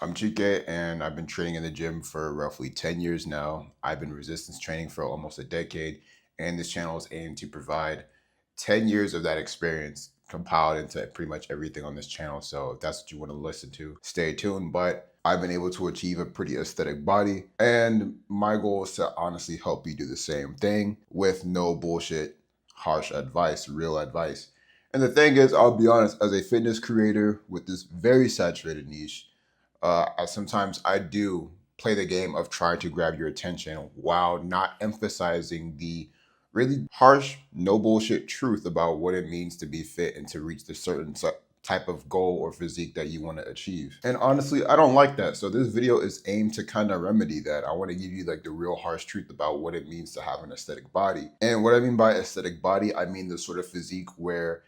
I'm Chike and I've been training in the gym for roughly 10 years now. I've been resistance training for almost a decade, and this channel is aimed to provide 10 years of that experience compiled into pretty much everything on this channel. So if that's what you want to listen to, stay tuned. But I've been able to achieve a pretty aesthetic body, and my goal is to honestly help you do the same thing with no bullshit, harsh advice, real advice. And the thing is, I'll be honest, as a fitness creator with this very saturated niche, sometimes I do play the game of trying to grab your attention while not emphasizing the really harsh, no bullshit truth about what it means to be fit and to reach the certain type of goal or physique that you want to achieve. And honestly, I don't like that. So this video is aimed to kind of remedy that. I want to give you like the real harsh truth about what it means to have an aesthetic body. And what I mean by aesthetic body, I mean the sort of physique where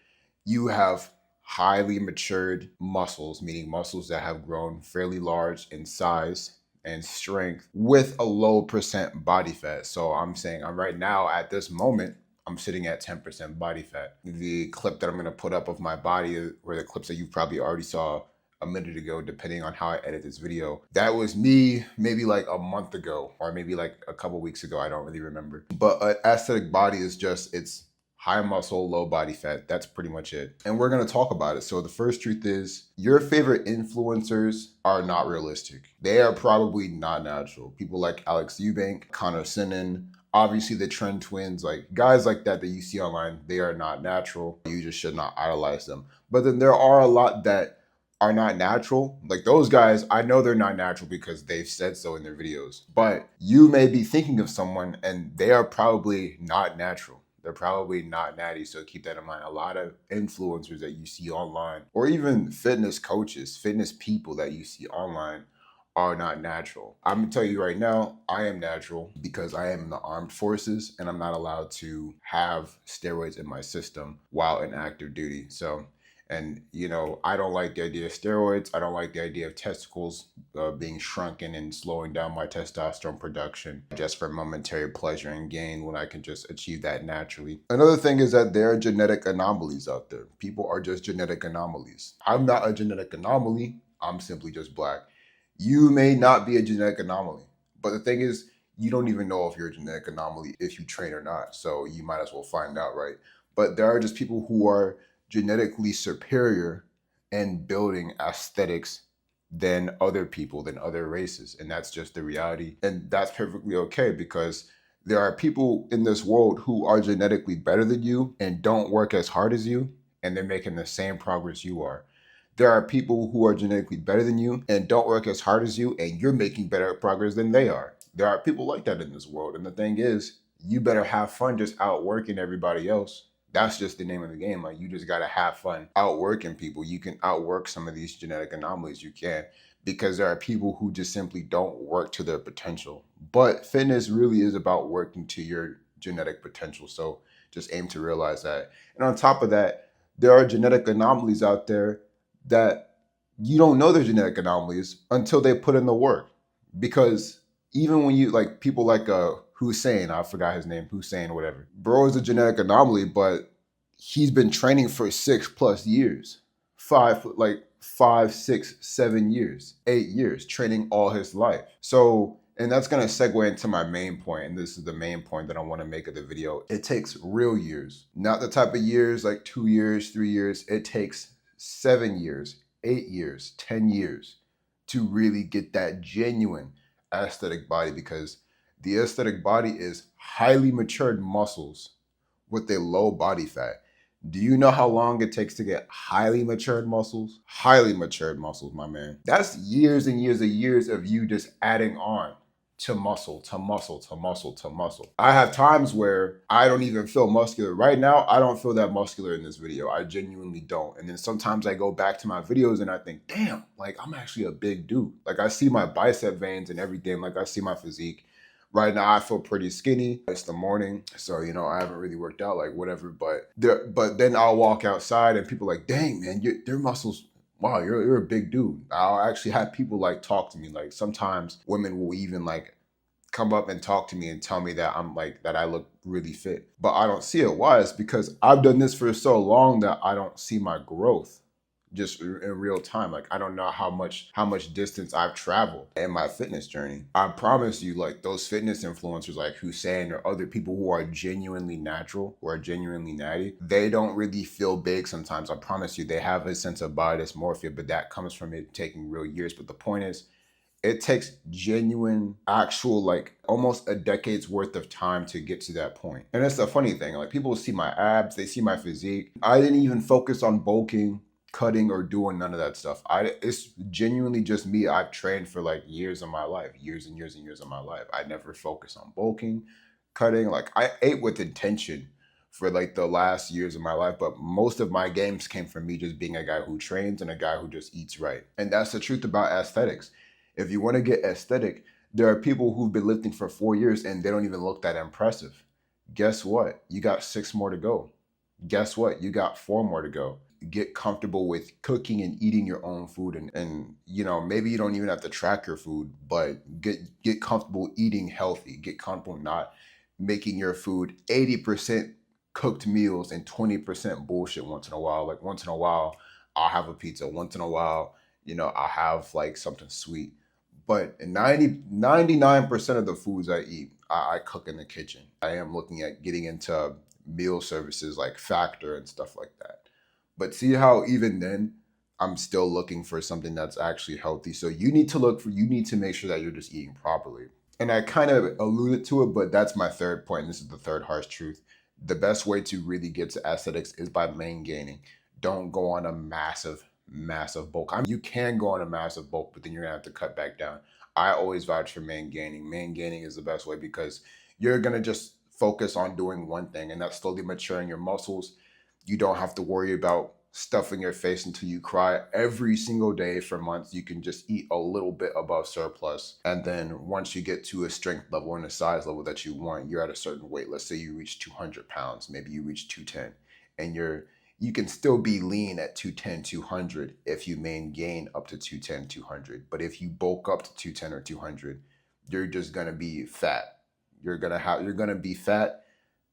you have highly matured muscles, meaning muscles that have grown fairly large in size and strength with a low percent body fat. So I'm saying I'm right now at this moment, I'm sitting at 10% body fat. The clip that I'm gonna put up of my body, or the clips that you probably already saw a minute ago, depending on how I edit this video, that was me maybe like a month ago, or maybe like a couple weeks ago, I don't really remember. But an aesthetic body is just, it's high muscle, low body fat. That's pretty much it. And we're gonna talk about it. So the first truth is your favorite influencers are not realistic. They are probably not natural. People like Alex Eubank, Connor Sinan, obviously the Trend Twins, like guys like that you see online, they are not natural. You just should not idolize them. But then there are a lot that are not natural. Like those guys, I know they're not natural because they've said so in their videos. But you may be thinking of someone and they are probably not natural. They're probably not natty, so keep that in mind. A lot of influencers that you see online, or even fitness coaches, fitness people that you see online, are not natural. I'm gonna tell you right now, I am natural because I am in the armed forces and I'm not allowed to have steroids in my system while in active duty. So, and you know, I don't like the idea of steroids. I don't like the idea of testicles being shrunken and slowing down my testosterone production just for momentary pleasure and gain when I can just achieve that naturally. Another thing is that there are genetic anomalies out there. People are just genetic anomalies. I'm not a genetic anomaly. I'm simply just black. You may not be a genetic anomaly, but the thing is, you don't even know if you're a genetic anomaly if you train or not. So you might as well find out, right? But there are just people who are genetically superior in building aesthetics than other people, than other races. And that's just the reality. And that's perfectly okay because there are people in this world who are genetically better than you and don't work as hard as you, and they're making the same progress you are. There are people who are genetically better than you and don't work as hard as you, and you're making better progress than they are. There are people like that in this world. And the thing is, you better have fun just outworking everybody else. That's just the name of the game. Like, you just got to have fun outworking people. You can outwork some of these genetic anomalies. You can, because there are people who just simply don't work to their potential. But fitness really is about working to your genetic potential. So just aim to realize that. And on top of that, there are genetic anomalies out there that you don't know they're genetic anomalies until they put in the work. Because even when you, like, people like Hussein, I forgot his name, Hussein, whatever. Bro is a genetic anomaly, but he's been training for 6+ years. Five, 6, 7 years, 8 years, training all his life. So, and that's gonna segue into my main point, and this is the main point that I wanna make of the video. It takes real years, not the type of years like 2 years, 3 years. It takes 7 years, 8 years, 10 years to really get that genuine aesthetic body, because the aesthetic body is highly matured muscles with a low body fat. Do you know how long it takes to get highly matured muscles? Highly matured muscles, my man. That's years and years and years of you just adding on to muscle, to muscle, to muscle, to muscle. I have times where I don't even feel muscular. Right now, I don't feel that muscular in this video. I genuinely don't. And then sometimes I go back to my videos and I think, damn, like I'm actually a big dude. Like I see my bicep veins and everything. Like I see my physique. Right now, I feel pretty skinny. It's the morning, so you know I haven't really worked out, like whatever. But then I'll walk outside and people are like, "Dang, man, your muscles. Wow, you're a big dude." I'll actually have people like talk to me. Like sometimes women will even like come up and talk to me and tell me that I'm like that I look really fit, but I don't see it. Why? It's because I've done this for so long that I don't see my growth. just in real time. Like I don't know how much distance I've traveled in my fitness journey. I promise you, like those fitness influencers like Hussein or other people who are genuinely natural, who are genuinely natty, they don't really feel big sometimes. I promise you, they have a sense of body dysmorphia, but that comes from it taking real years. But the point is, it takes genuine, actual, like almost a decade's worth of time to get to that point. And it's a funny thing. Like people see my abs, they see my physique. I didn't even focus on bulking, cutting, or doing none of that stuff. It's genuinely just me. I've trained for like years of my life, years and years and years of my life. I never focused on bulking, cutting. Like I ate with intention for like the last years of my life, but most of my gains came from me just being a guy who trains and a guy who just eats right. And that's the truth about aesthetics. If you want to get aesthetic, there are people who've been lifting for 4 years and they don't even look that impressive. Guess what? You got 6 more to go. Guess what? You got 4 more to go. Get comfortable with cooking and eating your own food, and maybe you don't even have to track your food, but get comfortable eating healthy. Get comfortable not making your food 80% cooked meals and 20% bullshit once in a while. Like once in a while, I'll have a pizza. Once in a while, I'll have like something sweet. But 99% of the foods I eat, I cook in the kitchen. I am looking at getting into meal services like Factor and stuff like that. But see how even then, I'm still looking for something that's actually healthy. So you need to make sure that you're just eating properly. And I kind of alluded to it, but that's my third point. And this is the third harsh truth. The best way to really get to aesthetics is by main gaining. Don't go on a massive bulk. I mean, you can go on a massive bulk, but then you're gonna have to cut back down. I always vouch for main gaining. Main gaining is the best way because you're gonna just focus on doing one thing, and that's slowly maturing your muscles. You don't have to worry about stuffing your face until you cry every single day for months. You can just eat a little bit above surplus. And then once you get to a strength level and a size level that you want, you're at a certain weight. Let's say you reach 200 pounds, maybe you reach 210, and you can still be lean at 210, 200 if you main gain up to 210, 200. But if you bulk up to 210 or 200, you're just gonna be fat. You're gonna be fat,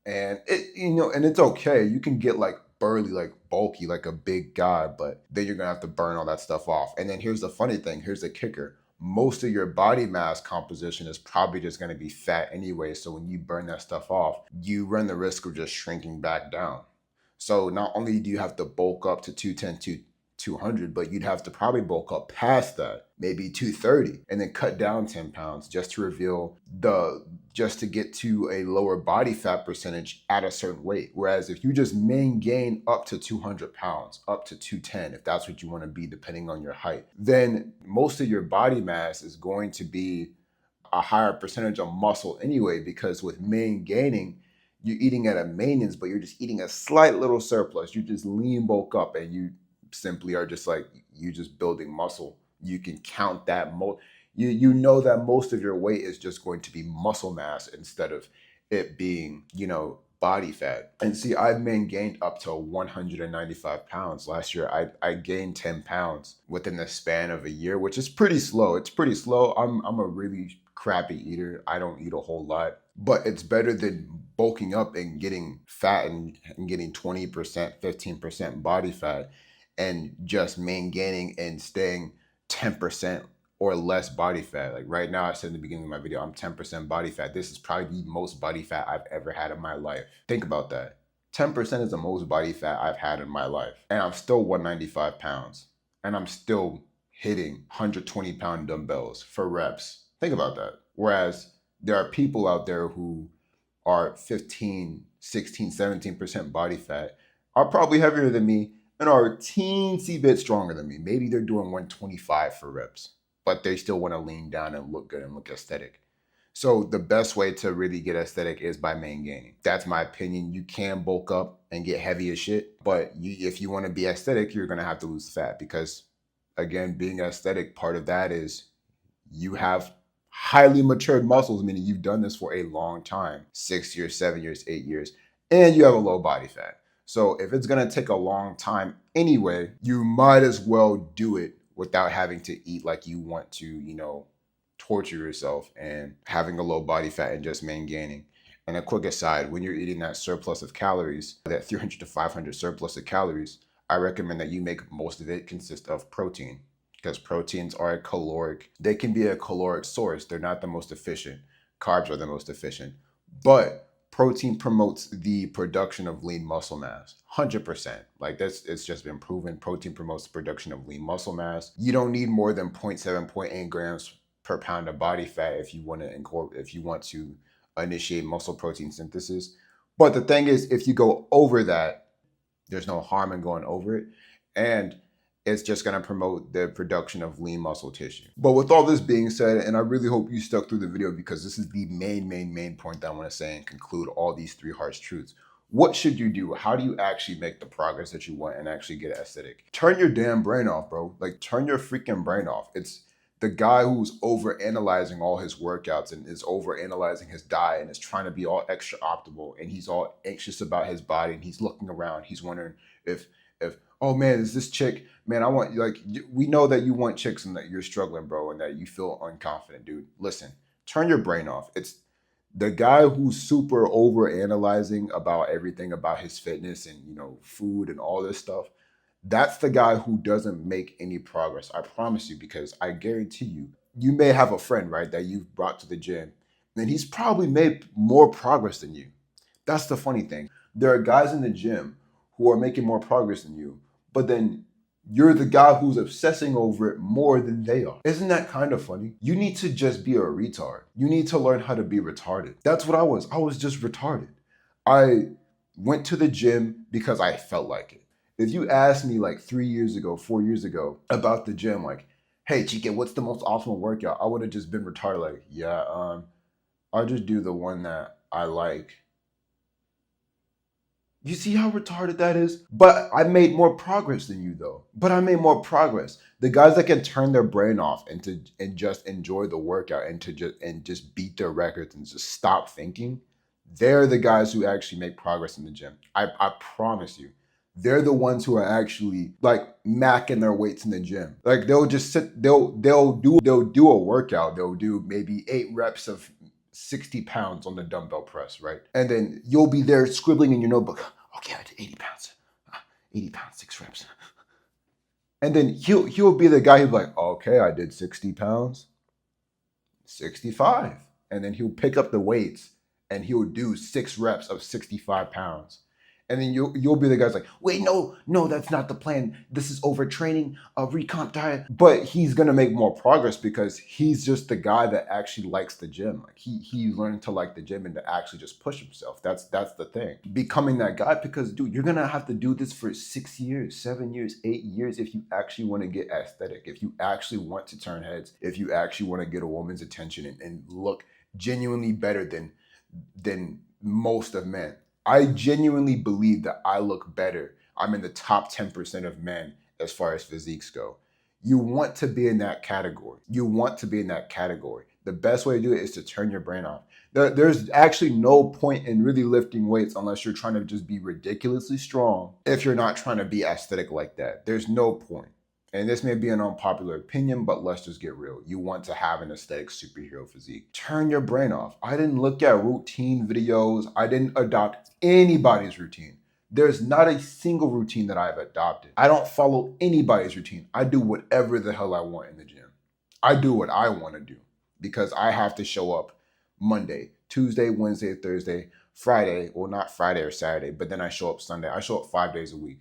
and and it's okay. You can get like burly, like bulky, like a big guy, but then you're gonna have to burn all that stuff off. And then here's the funny thing, here's the kicker. Most of your body mass composition is probably just gonna be fat anyway. So when you burn that stuff off, you run the risk of just shrinking back down. So not only do you have to bulk up to 210, 200, but you'd have to probably bulk up past that, maybe 230, and then cut down 10 pounds just to get to a lower body fat percentage at a certain weight. Whereas if you just main gain up to 200 pounds, up to 210, if that's what you want to be, depending on your height, then most of your body mass is going to be a higher percentage of muscle anyway, because with main gaining, you're eating at a maintenance, but you're just eating a slight little surplus. You just lean bulk up and you simply are just like, you just building muscle. You can count that you know that most of your weight is just going to be muscle mass instead of it being, body fat. And see, I've main gained up to 195 pounds. Last year, I gained 10 pounds within the span of a year, which is pretty slow. It's pretty slow. I'm a really crappy eater. I don't eat a whole lot, but it's better than bulking up and getting fat and getting 20%, 15% body fat and just main gaining and staying 10% or less body fat. Like right now, I said in the beginning of my video, I'm 10% body fat. This is probably the most body fat I've ever had in my life. Think about that. 10% is the most body fat I've had in my life. And I'm still 195 pounds. And I'm still hitting 120-pound dumbbells for reps. Think about that. Whereas there are people out there who are 15, 16, 17% body fat, are probably heavier than me, and are a teensy bit stronger than me. Maybe they're doing 125 for reps, but they still want to lean down and look good and look aesthetic. So the best way to really get aesthetic is by main gaining. That's my opinion. You can bulk up and get heavy as shit, but if you want to be aesthetic, you're going to have to lose fat because, again, being aesthetic, part of that is you have highly matured muscles, meaning you've done this for a long time, 6 years, 7 years, 8 years, and you have a low body fat. So if it's going to take a long time anyway, you might as well do it without having to eat like you want to, torture yourself and having a low body fat and just main gaining. And a quick aside, when you're eating that surplus of calories, that 300 to 500 surplus of calories, I recommend that you make most of it consist of protein, because proteins are a caloric, they can be a caloric source. They're not the most efficient. Carbs are the most efficient. But protein promotes the production of lean muscle mass. 100%. Like that's, it's just been proven. Protein promotes the production of lean muscle mass. You don't need more than 0.7, zero point 0.8 grams per pound of body fat if you want to if you want to initiate muscle protein synthesis. But the thing is, if you go over that, there's no harm in going over it. And it's just going to promote the production of lean muscle tissue. But with all this being said, and I really hope you stuck through the video because this is the main point that I want to say and conclude all these three harsh truths. What should you do? How do you actually make the progress that you want and actually get aesthetic? Turn your damn brain off, bro. Like, turn your freaking brain off. It's the guy who's over analyzing all his workouts and is over analyzing his diet and is trying to be all extra optimal, and he's all anxious about his body, and he's looking around, he's wondering if oh man, is this chick, man, I want, like, we know that you want chicks and that you're struggling, bro, and that you feel unconfident. Dude, listen, turn your brain off. It's the guy who's super over analyzing about everything about his fitness and, you know, food and all this stuff. That's the guy who doesn't make any progress. I promise you, because I guarantee you, you may have a friend, right, that you've brought to the gym, and he's probably made more progress than you. That's the funny thing. There are guys in the gym who are making more progress than you, but then you're the guy who's obsessing over it more than they are. Isn't that kind of funny? You need to just be a retard. You need to learn how to be retarded. That's what I was. I was just retarded. I went to the gym because I felt like it. If you asked me like 3 years ago, 4 years ago about the gym, like, hey, Chike, what's the most optimal workout? I would have just been retarded. Like, yeah, I'll just do the one that I like. You see how retarded that is? But I made more progress than you, though. But I made more progress. The guys that can turn their brain off and just enjoy the workout and just beat their records and just stop thinking, they're the guys who actually make progress in the gym. I promise you. They're the ones who are actually like macking their weights in the gym. Like they'll just sit, they'll do a workout. They'll do maybe 8 reps of 60 pounds on the dumbbell press, right? And then you'll be there scribbling in your notebook. Okay, I did 80 pounds. 80 pounds, 6 reps. And then he'll be the guy who'll be like, okay, I did 60 pounds, 65. And then he'll pick up the weights and he'll do 6 reps of 65 pounds. And then you'll be the guy's like, wait, no, that's not the plan. This is overtraining, a recomp diet. But he's gonna make more progress because he's just the guy that actually likes the gym. Like he learned to like the gym and to actually just push himself. That's the thing. Becoming that guy, because dude, you're gonna have to do this for 6 years, 7 years, 8 years if you actually want to get aesthetic, if you actually want to turn heads, if you actually want to get a woman's attention and look genuinely better than most of men. I genuinely believe that I look better. I'm in the top 10% of men as far as physiques go. You want to be in that category. You want to be in that category. The best way to do it is to turn your brain off. There's actually no point in really lifting weights unless you're trying to just be ridiculously strong. If you're not trying to be aesthetic like that, there's no point. And this may be an unpopular opinion, but let's just get real. You want to have an aesthetic superhero physique. Turn your brain off. I didn't look at routine videos. I didn't adopt anybody's routine. There's not a single routine that I've adopted. I don't follow anybody's routine. I do whatever the hell I want in the gym. I do what I want to do because I have to show up Monday, Tuesday, Wednesday, Thursday, Friday. Well, not Friday or Saturday, but then I show up Sunday. I show up 5 days a week.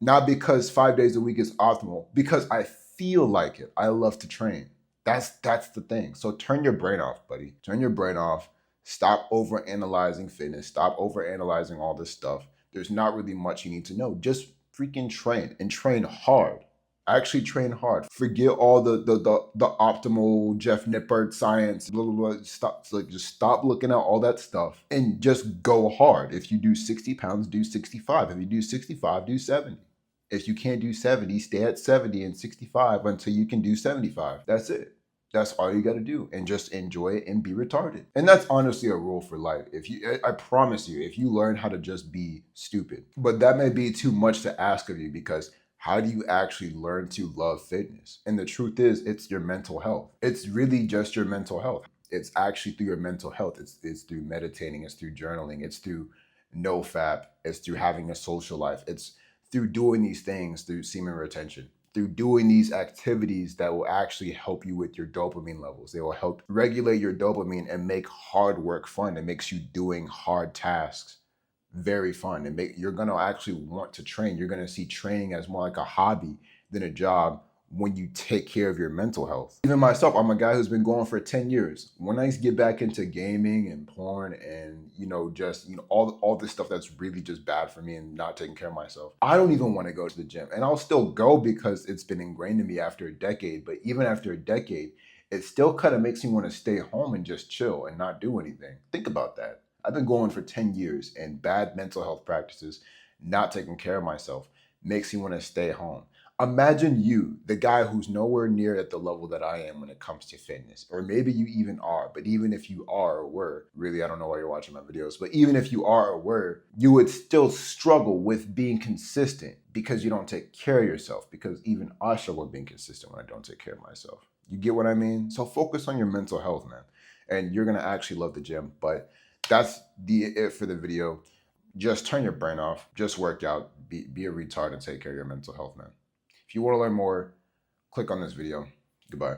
Not because 5 days a week is optimal, because I feel like it. I love to train. That's the thing. So turn your brain off, buddy. Turn your brain off. Stop over analyzing fitness. Stop over analyzing all this stuff. There's not really much you need to know. Just freaking train and train hard. Actually train hard. Forget all the optimal Jeff Nippert science. Blah, blah, blah. Stop. Like, just stop looking at all that stuff and just go hard. If you do 60 pounds, do 65. If you do 65, do 70. If you can't do 70, stay at 70 and 65 until you can do 75. That's it. That's all you got to do, and just enjoy it and be retarded. And that's honestly a rule for life. I promise you, if you learn how to just be stupid, but that may be too much to ask of you, because how do you actually learn to love fitness? And the truth is, it's your mental health. It's really just your mental health. It's actually through your mental health. It's through meditating. It's through journaling. It's through no fap. It's through having a social life. It's through doing these things, through semen retention, through doing these activities that will actually help you with your dopamine levels. They will help regulate your dopamine and make hard work fun. It makes you doing hard tasks very fun, and you're going to actually want to train. You're going to see training as more like a hobby than a job when you take care of your mental health. Even myself, I'm a guy who's been going for 10 years. When I get back into gaming and porn and, just, all this stuff that's really just bad for me and not taking care of myself, I don't even want to go to the gym. And I'll still go because it's been ingrained in me after a decade. But even after a decade, it still kind of makes me want to stay home and just chill and not do anything. Think about that. I've been going for 10 years, and bad mental health practices, not taking care of myself, makes me want to stay home. Imagine you, the guy who's nowhere near at the level that I am when it comes to fitness. Or maybe you even are, but even if you are or were, really, I don't know why you're watching my videos, but even if you are or were, you would still struggle with being consistent because you don't take care of yourself. Because even I struggle with being consistent when I don't take care of myself. You get what I mean? So focus on your mental health, man. And you're going to actually love the gym. But that's it for the video. Just turn your brain off. Just work out. Be a retard and take care of your mental health, man. If you want to learn more, click on this video. Goodbye.